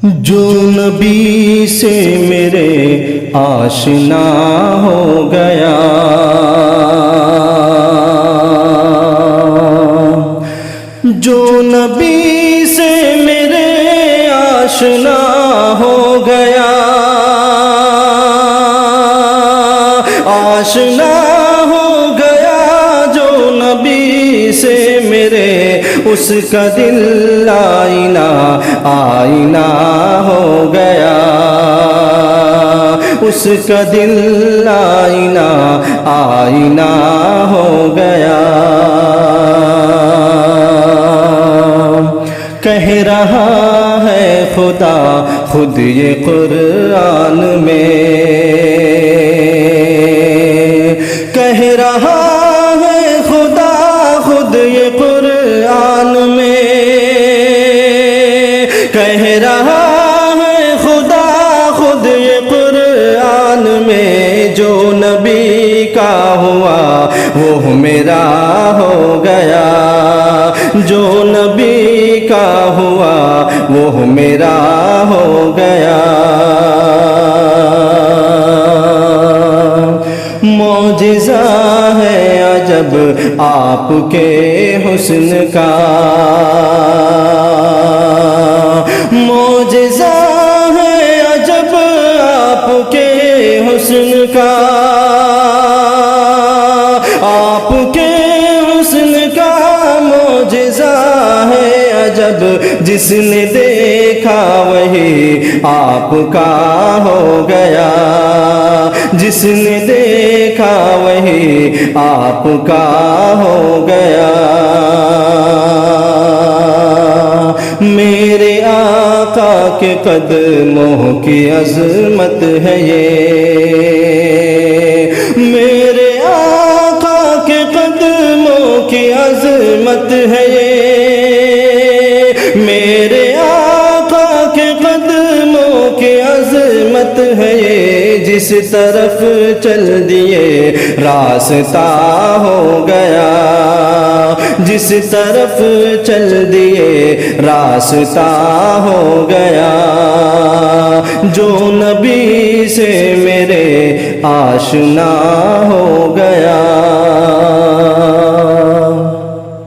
جو نبی سے میرے آشنا ہو گیا، جو نبی سے میرے آشنا ہو گیا، آشنا ہو گیا جو نبی سے میرے، اس کا دل آئینہ آئینہ ہو گیا، اس کا دل آئینہ آئینہ ہو گیا۔ کہہ رہا ہے خدا خود یہ قرآن میں، کہہ رہا ہے خدا خود یہ قرآن میں، کہہ رہا ہے خدا خود یہ قرآن میں، جو نبی کا ہوا وہ میرا ہو گیا، جو نبی کا ہوا وہ میرا ہو گیا۔ معجزہ ہے عجب آپ کے حسن کا، معجزہ ہے عجب آپ کے حسن کا، آپ کے حسن کا معجزہ ہے عجب، جس نے دیکھا وہی آپ کا ہو گیا، جس نے دیکھا وہی آپ کا ہو گیا۔ میرے آقا کے قدموں کی عظمت ہے یہ، میرے آقا کے قدموں کی عظمت ہے یہ، میرے آقا کے قدموں کی عظمت ہے یہ، جس طرف چل دیے راستہ ہو گیا، جس طرف چل دیے راستہ ہو گیا، جو نبی سے میرے آشنا ہو گیا۔